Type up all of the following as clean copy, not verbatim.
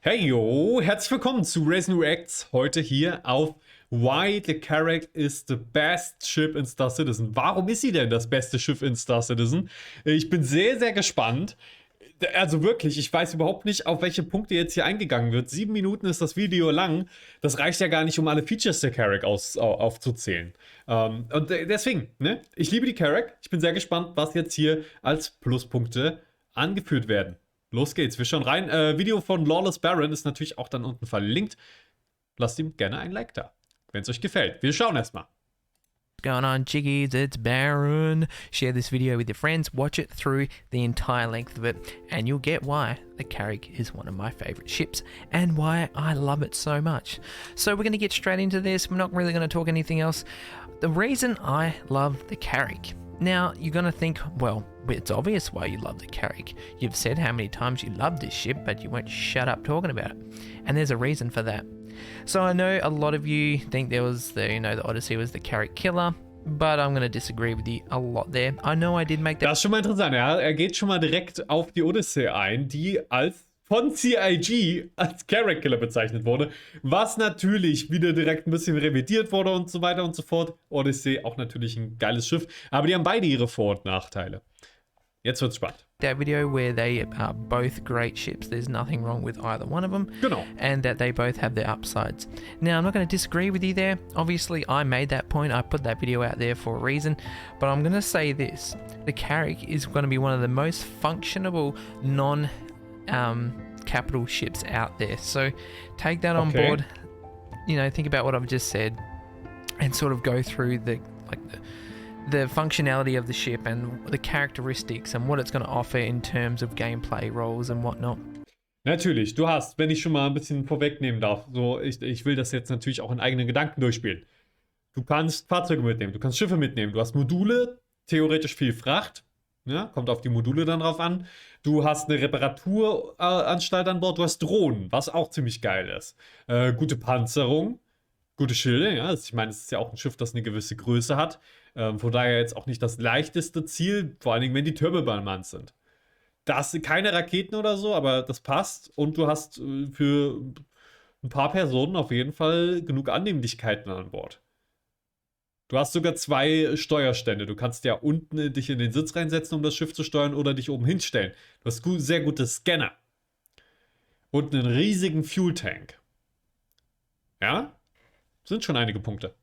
Hey yo, herzlich willkommen zu Reysn Reacts. Heute hier auf Why the Carrack is the best ship in Star Citizen. Warum ist sie denn das beste Schiff in Star Citizen? Ich bin sehr, sehr gespannt. Also wirklich, ich weiß überhaupt nicht, auf welche Punkte jetzt hier eingegangen wird. 7 Minuten ist das Video lang. Das reicht ja gar nicht, um alle Features der Carrack aufzuzählen. Und deswegen, ne? Ich liebe die Carrack. Ich bin sehr gespannt, was jetzt hier als Pluspunkte angeführt werden. Los geht's, wir schauen rein. Video von LawlessBaron ist natürlich auch dann unten verlinkt. Lasst ihm gerne ein Like da, wenn es euch gefällt. Wir schauen erstmal. What's going on, Chiggies? It's Baron. Share this video with your friends, watch it through the entire length of it, and you'll get why the Carrack is one of my favorite ships and why I love it so much. So we're going to get straight into this. We're not really going to talk anything else. The reason I love the Carrack. Now, you're going to think, well, it's obvious why you love the Carrack. You've said how many times you love this ship, but you won't shut up talking about it. And there's a reason for that. So I know a lot of you think there was the Odyssey was the Carrack killer, but I'm going to disagree with you a lot there. I know I did make that. Das ist schon mal interessant, ja. Er geht schon mal direkt auf die Odyssey ein, die von CIG als Carrack-Killer bezeichnet wurde, was natürlich wieder direkt ein bisschen revidiert wurde und so weiter und so fort. Odyssey auch natürlich ein geiles Schiff, aber die haben beide ihre Vor- und Nachteile. Jetzt wird's spannend. That video where they are both great ships. There's nothing wrong with either one of them. Genau. And that they both have their upsides. Now, I'm not going to disagree with you there. Obviously, I made that point. I put that video out there for a reason. But I'm going to say this. The Carrack is going to be one of the most functionable capital ships out there. So take that on board. You know, think about what I've just said and sort of go through the functionality of the ship and the characteristics and what it's going to offer in terms of gameplay roles and whatnot. Natürlich, du hast, wenn ich schon mal ein bisschen vorwegnehmen darf, so ich will das jetzt natürlich auch in eigenen Gedanken durchspielen. Du kannst Fahrzeuge mitnehmen, du kannst Schiffe mitnehmen, du hast Module, theoretisch viel Fracht, ja, kommt auf die Module dann drauf an. Du hast eine Reparaturanstalt an Bord, du hast Drohnen, was auch ziemlich geil ist. Gute Panzerung, gute Schilde, ja, ich meine, es ist ja auch ein Schiff, das eine gewisse Größe hat. Von daher jetzt auch nicht das leichteste Ziel, vor allen Dingen, wenn die Türme bemannt sind. Das sind keine Raketen oder so, aber das passt. Und du hast für ein paar Personen auf jeden Fall genug Annehmlichkeiten an Bord. Du hast sogar 2 Steuerstände. Du kannst ja unten dich in den Sitz reinsetzen, um das Schiff zu steuern, oder dich oben hinstellen. Du hast sehr gute Scanner. Und einen riesigen Fuel-Tank. Ja? Sind schon einige Punkte.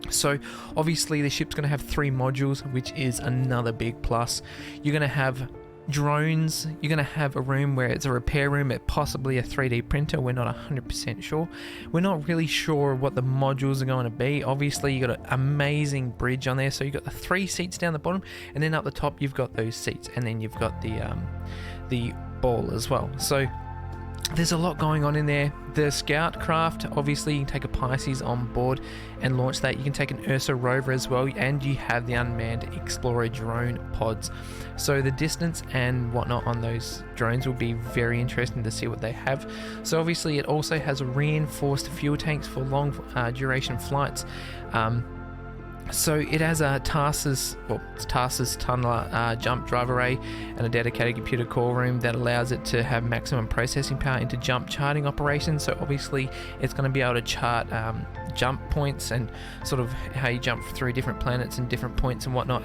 So obviously the ship's going to have 3 modules, which is another big plus. You're going to have drones, you're going to have a room where it's a repair room, possibly a 3D printer. We're not 100% sure. We're not really sure what the modules are going to be. Obviously you got an amazing bridge on there, so you've got the 3 seats down the bottom, and then up the top you've got those seats, and then you've got the ball as well. So there's a lot going on in there. The scout craft, obviously you can take a Pisces on board and launch that. You can take an Ursa rover as well, and you have the unmanned Explorer drone pods. So the distance and whatnot on those drones will be very interesting to see what they have. So obviously it also has reinforced fuel tanks for long duration flights. So it has a Tarsus tunneler jump drive array and a dedicated computer core room that allows it to have maximum processing power into jump charting operations. So obviously it's going to be able to chart jump points and sort of how you jump through different planets and different points and whatnot.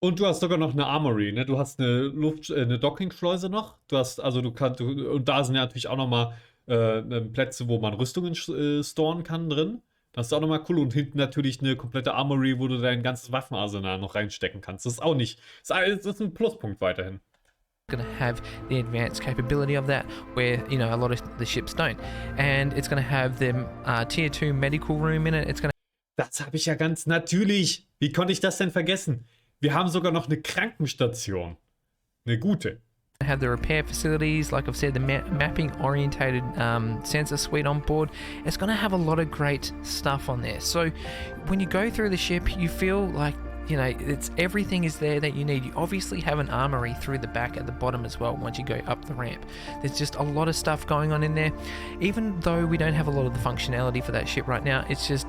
Und du hast sogar noch eine Armory, ne? Du hast eine Dockingschleuse noch. Und da sind ja natürlich auch nochmal Plätze, wo man Rüstungen storen kann drin. Das ist auch nochmal cool. Und hinten natürlich eine komplette Armory, wo du dein ganzes Waffenarsenal noch reinstecken kannst. Das ist auch nicht. Das ist ein Pluspunkt weiterhin. Going to have the advanced capability of that, where a lot of the ships don't, and it's going to have the tier 2 medical room in it. Das habe ich ja ganz natürlich. Wie konnte ich das denn vergessen? Wir haben sogar noch eine Krankenstation. Eine gute. Have the repair facilities, like I've said, the mapping orientated sensor suite on board. It's going to have a lot of great stuff on there. So when you go through the ship, you feel like you know, it's everything is there that you need. You obviously have an armory through the back at the bottom as well once you go up the ramp. There's just a lot of stuff going on in there. Even though we don't have a lot of the functionality for that ship right now, it's just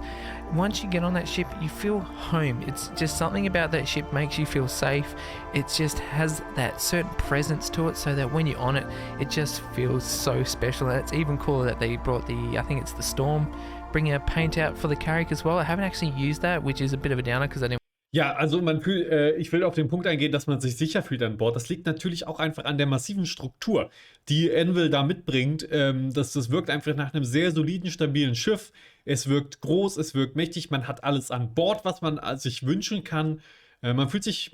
once you get on that ship, you feel home. It's just something about that ship makes you feel safe. It just has that certain presence to it, so that when you're on it, it just feels so special. And it's even cooler that they brought the, I think it's the Storm, bringing a paint out for the Carrack as well. I haven't actually used that, which is a bit of a downer because I didn't. Ja, also ich will auf den Punkt eingehen, dass man sich sicher fühlt an Bord. Das liegt natürlich auch einfach an der massiven Struktur, die Anvil da mitbringt. Das wirkt einfach nach einem sehr soliden, stabilen Schiff. Es wirkt groß, es wirkt mächtig. Man hat alles an Bord, was man sich wünschen kann. Man fühlt sich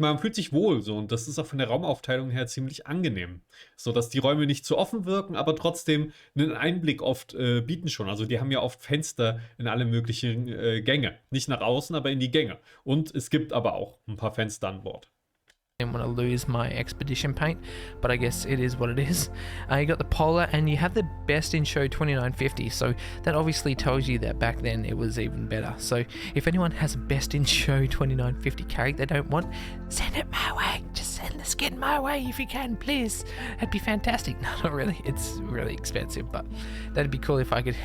wohl so, und das ist auch von der Raumaufteilung her ziemlich angenehm. So dass die Räume nicht zu offen wirken, aber trotzdem einen Einblick oft bieten schon. Also die haben ja oft Fenster in alle möglichen Gänge. Nicht nach außen, aber in die Gänge. Und es gibt aber auch ein paar Fenster an Bord. Didn't want to lose my expedition paint, but I guess it is what it is. You got the Polar, and you have the best in show 2950, so that obviously tells you that back then it was even better. So if anyone has a best in show 2950 Carrack they don't want, send it my way. Just send the skin my way if you can, please. That'd be fantastic. No, not really. It's really expensive, but that'd be cool if I could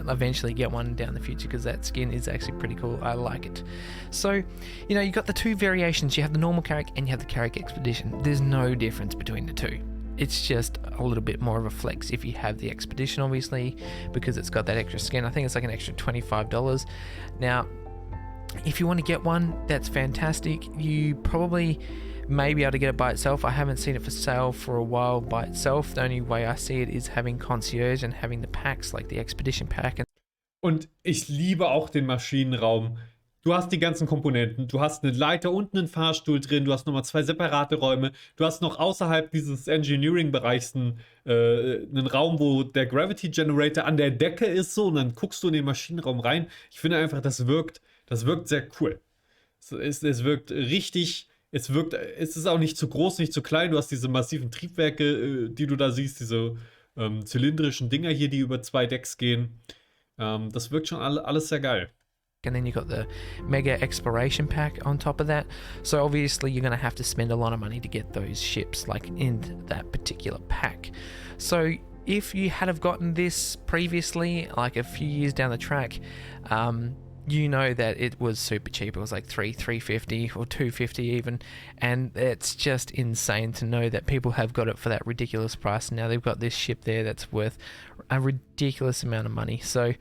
eventually get one down the future, because that skin is actually pretty cool. I like it. So, you know, you got the two variations. You have the normal Carrack and you have the Carrack Expedition. There's no difference between the two. It's just a little bit more of a flex if you have the Expedition, obviously, because it's got that extra skin. I think it's like an extra $25. Now, if you want to get one, that's fantastic. You probably may be able to get it by itself. I haven't seen it for sale for a while by itself. The only way I see it is having Concierge and having the packs like the Expedition Pack. Und ich liebe auch den Maschinenraum. Du hast die ganzen Komponenten, du hast eine Leiter und einen Fahrstuhl drin, du hast nochmal 2 separate Räume, du hast noch außerhalb dieses Engineering-Bereichs einen Raum, wo der Gravity Generator an der Decke ist, so, und dann guckst du in den Maschinenraum rein. Ich finde einfach, das wirkt sehr cool. Es wirkt richtig, es ist auch nicht zu groß, nicht zu klein, du hast diese massiven Triebwerke, die du da siehst, diese zylindrischen Dinger hier, die über 2 Decks gehen. Das wirkt schon alles sehr geil. And then you got the mega exploration pack on top of that. So obviously you're going to have to spend a lot of money to get those ships like in that particular pack. So if you had have gotten this previously, like a few years down the track, you know that it was super cheap. It was like $350 or $250 even, and it's just insane to know that people have got it for that ridiculous price. Now they've got this ship there that's worth a ridiculous amount of money. So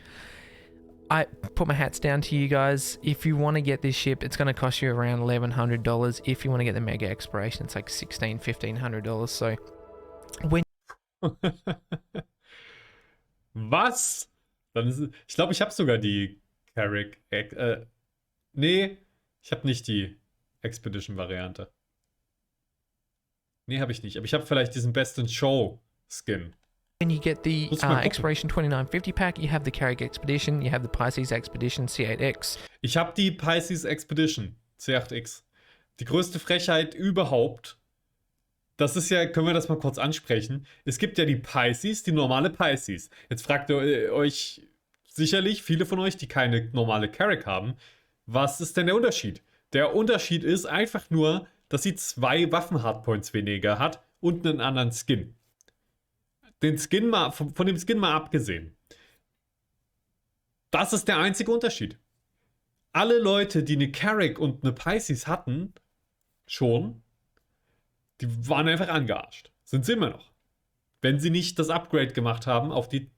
I put my hats down to you guys. If you want to get this ship, it's going to cost you around $1,100. If you want to get the Mega Exploration, it's like $1,500. So when Was? Ich glaube, ich habe sogar die Carrack. Nee, ich habe nicht die Expedition-Variante. Nee, habe ich nicht. Aber ich habe vielleicht diesen Best in Show-Skin. When you get the Exploration 2950 pack, you have the Carrack Expedition, you have the Pisces Expedition C8X. Ich habe die Pisces Expedition C8X. Die größte Frechheit überhaupt. Das ist ja, können wir das mal kurz ansprechen. Es gibt ja die Pisces, die normale Pisces. Jetzt fragt ihr euch sicherlich, viele von euch, die keine normale Carrack haben, was ist denn der Unterschied? Der Unterschied ist einfach nur, dass sie 2 Waffen-Hardpoints weniger hat und einen anderen Skin. Den Skin mal, von dem Skin mal abgesehen. Das ist der einzige Unterschied. Alle Leute, die eine Carrack und eine Pisces hatten, schon, die waren einfach angearscht. Sind sie immer noch. Wenn sie nicht das Upgrade gemacht haben auf die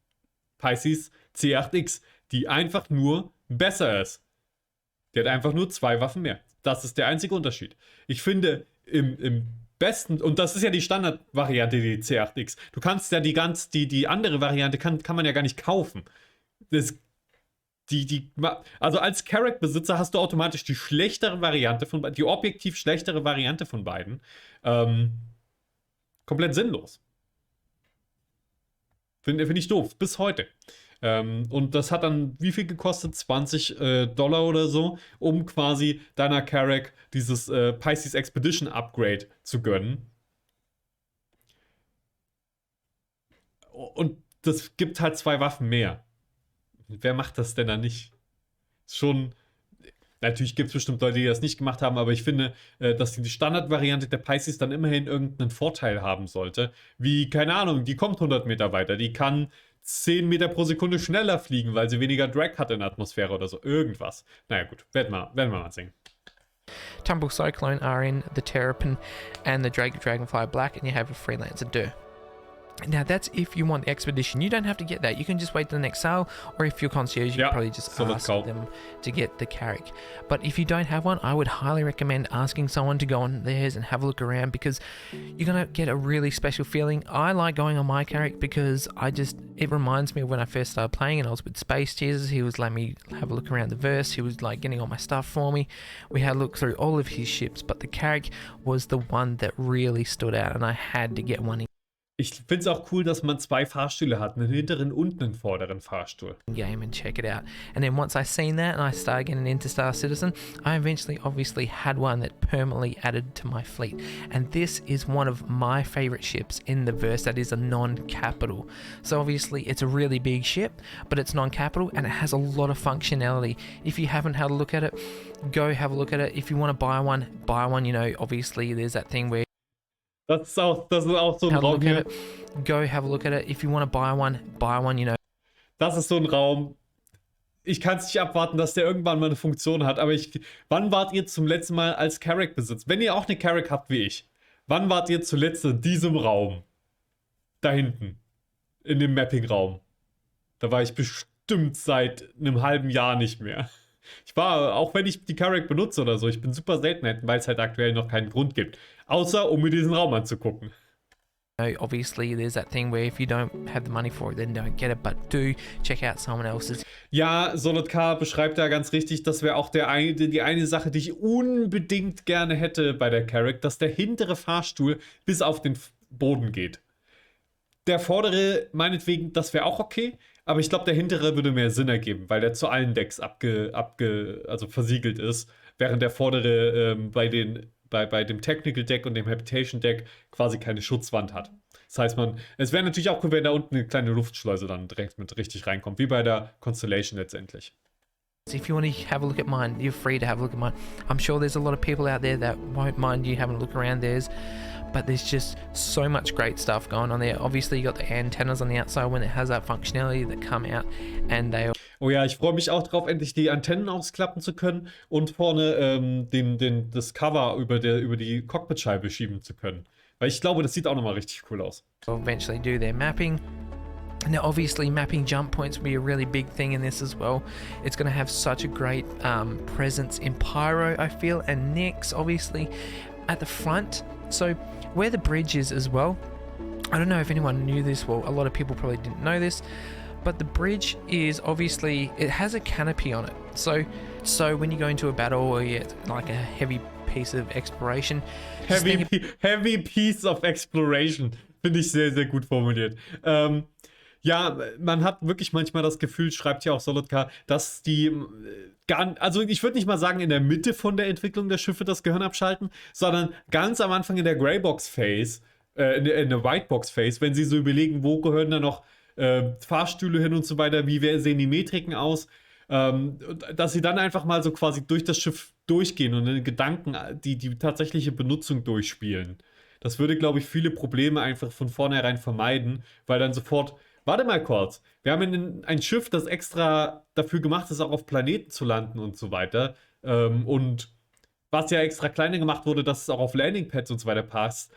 Pisces C8X, die einfach nur besser ist. Die hat einfach nur 2 Waffen mehr. Das ist der einzige Unterschied. Ich finde, im besten, und das ist ja die Standardvariante, die C8X. Du kannst ja die andere Variante kann man ja gar nicht kaufen. Also als Carrack-Besitzer hast du automatisch die schlechtere Variante von beiden, die objektiv schlechtere Variante von beiden. Komplett sinnlos. Finde ich doof, bis heute. Und das hat dann wie viel gekostet? $20 oder so, um quasi deiner Carrack dieses Pisces Expedition Upgrade zu gönnen. Und das gibt halt 2 Waffen mehr. Wer macht das denn dann nicht? Schon. Natürlich gibt es bestimmt Leute, die das nicht gemacht haben, aber ich finde, dass die Standardvariante der Pisces dann immerhin irgendeinen Vorteil haben sollte. Wie, keine Ahnung, die kommt 100 Meter weiter, die kann 10 Meter pro Sekunde schneller fliegen, weil sie weniger Drag hat in der Atmosphäre oder so. Irgendwas. Naja, gut, werden wir mal sehen. Tumble Cyclone are in the Terrapin and the Dragonfly Black, and you have a Freelancer Dur. Now that's if you want the expedition. You don't have to get that. You can just wait till the next sale, or if you're concierge, you can probably just ask them to get the Carrack. But if you don't have one, I would highly recommend asking someone to go on theirs and have a look around, because you're gonna get a really special feeling. I like going on my Carrack because it reminds me of when I first started playing and I was with Space Jesus. He was letting me have a look around the verse. He was like getting all my stuff for me. We had a look through all of his ships, but the Carrack was the one that really stood out, and I had to get one. Ich finde es auch cool, dass man 2 Fahrstühle hat, einen hinteren und einen vorderen Fahrstuhl. Game and check it out. And then once I seen that and I started getting into Star Citizen, I eventually obviously had one that permanently added to my fleet. And this is one of my favorite ships in the verse that is a non-capital. So obviously it's a really big ship, but it's non-capital and it has a lot of functionality. If you haven't had a look at it, go have a look at it. If you want to buy one, you know, obviously there's that thing where das ist auch so ein Raum hier. Go have a look at it. If you want to buy one, you know. Das ist so ein Raum. Ich kann es nicht abwarten, dass der irgendwann mal eine Funktion hat. Aber wann wart ihr zum letzten Mal als Carrack besitzt? Wenn ihr auch eine Carrack habt wie ich, wann wart ihr zuletzt in diesem Raum? Da hinten. In dem Mapping-Raum. Da war ich bestimmt seit einem halben Jahr nicht mehr. Ich war, auch wenn ich die Carrack benutze oder so, ich bin super selten, weil es halt aktuell noch keinen Grund gibt. Außer, um mir diesen Raum anzugucken. Obviously, there's that thing where if you don't have the money for it, then don't get it, but do check out someone else's. Ja, Solid K beschreibt da ganz richtig, das wäre auch die eine Sache, die ich unbedingt gerne hätte bei der Carrack, dass der hintere Fahrstuhl bis auf den Boden geht. Der vordere, meinetwegen, das wäre auch okay, aber ich glaube, der hintere würde mehr Sinn ergeben, weil der zu allen Decks also versiegelt ist, während der vordere bei dem Technical Deck und dem Habitation Deck quasi keine Schutzwand hat. Das heißt, es wäre natürlich auch cool, wenn da unten eine kleine Luftschleuse dann direkt mit richtig reinkommt, wie bei der Constellation letztendlich. If you want to have a look at mine, you're free to have a look at mine. I'm sure there's a lot of people out there that won't mind you having a look around theirs, but there's just so much great stuff going on there. Obviously, you got the antennas on the outside when it has that functionality that come out, and they. Oh ja, ich freue mich auch drauf, endlich die Antennen ausklappen zu können und vorne das Cover über die Cockpitscheibe schieben zu können. Weil ich glaube, das sieht auch nochmal richtig cool aus. Eventually do their mapping. Now, obviously, mapping jump points will be a really big thing in this as well. It's going to have such a great presence in Pyro, I feel, and Nyx, obviously, at the front. So, where the bridge is as well, I don't know if anyone knew this, well, a lot of people probably didn't know this, but the bridge is obviously, it has a canopy on it. So when you go into a battle or you get like a heavy piece of exploration. Heavy piece of exploration. Finde ich sehr, sehr gut formuliert. Ja, man hat wirklich manchmal das Gefühl, schreibt ja auch SolidK, dass also ich würde nicht mal sagen in der Mitte von der Entwicklung der Schiffe das Gehirn abschalten, sondern ganz am Anfang in der Greybox-Phase, in der Whitebox-Phase, wenn sie so überlegen, wo gehören da noch Fahrstühle hin und so weiter, wie sehen die Metriken aus, dass sie dann einfach mal so quasi durch das Schiff durchgehen und in Gedanken die tatsächliche Benutzung durchspielen. Das würde, glaube ich, viele Probleme einfach von vornherein vermeiden, weil dann sofort, warte mal kurz, wir haben ein Schiff, das extra dafür gemacht ist, auch auf Planeten zu landen und so weiter. Und was ja extra kleiner gemacht wurde, dass es auch auf Landingpads und so weiter passt.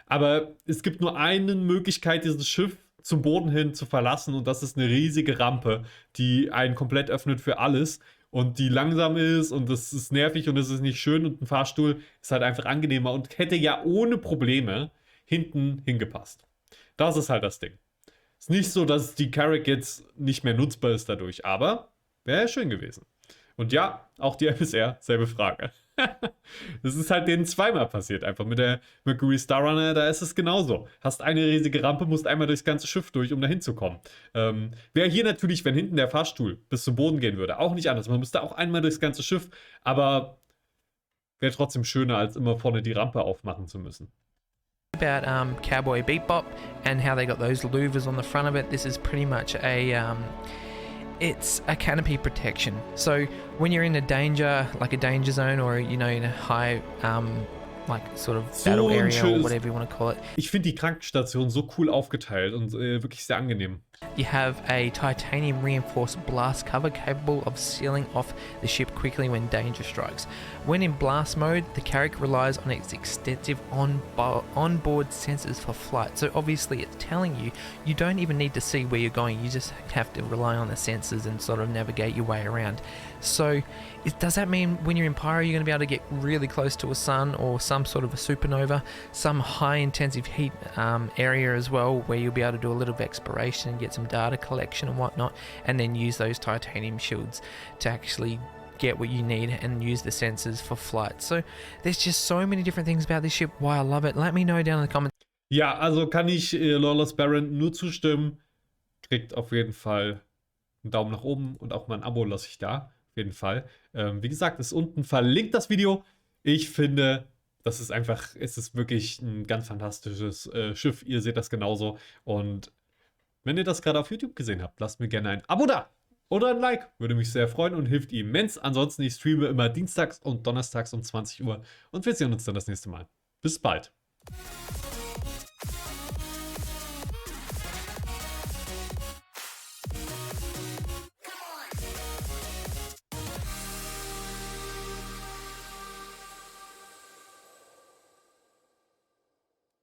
Aber es gibt nur eine Möglichkeit, dieses Schiff zum Boden hin zu verlassen, und das ist eine riesige Rampe, die einen komplett öffnet für alles und die langsam ist und das ist nervig und es ist nicht schön, und ein Fahrstuhl ist halt einfach angenehmer und hätte ja ohne Probleme hinten hingepasst. Das ist halt das Ding. Ist nicht so, dass die Carrack jetzt nicht mehr nutzbar ist dadurch, aber wäre schön gewesen. Und ja, auch die MSR, selbe Frage. Das ist halt denen zweimal passiert, einfach mit der Mercury Star Runner, da ist es genauso. Hast eine riesige Rampe, musst einmal durchs ganze Schiff durch, um da hinzukommen. Wäre hier natürlich, wenn hinten der Fahrstuhl bis zum Boden gehen würde, auch nicht anders. Man müsste auch einmal durchs ganze Schiff, aber wäre trotzdem schöner, als immer vorne die Rampe aufmachen zu müssen. About Cowboy Bebop and how they got those louvers on the front of it. This is pretty much it's a canopy protection. So when you're in a danger, like a danger zone, or you know, in a high like sort of battle area or whatever you want to call it. Ich finde die Krankenstation so cool aufgeteilt und wirklich sehr angenehm. You have a titanium reinforced blast cover capable of sealing off the ship quickly when danger strikes. When in blast mode, the Carrack relies on its extensive onboard sensors for flight. So obviously it's telling you, you don't even need to see where you're going, you just have to rely on the sensors and sort of navigate your way around. So does that mean when you're in Pyro you're going to be able to get really close to a sun or some sort of a supernova, some high intensive heat area as well, where you'll be able to do a little bit of exploration and get some data collection and whatnot, and then use those titanium shields to actually get what you need and use the sensors for flight. So there's just so many different things about this ship, why I love it. Let me know down in the comments. Ja, also kann ich LawlessBaron nur zustimmen. Kriegt auf jeden Fall einen Daumen nach oben und auch mal ein Abo lasse ich da. Auf jeden Fall. Wie gesagt, ist unten verlinkt das Video. Ich finde, das ist einfach, es ist wirklich ein ganz fantastisches Schiff. Ihr seht das genauso. Und wenn ihr das gerade auf YouTube gesehen habt, lasst mir gerne ein Abo da oder ein Like. Würde mich sehr freuen und hilft immens. Ansonsten, ich streame immer dienstags und donnerstags um 20 Uhr. Und wir sehen uns dann das nächste Mal. Bis bald.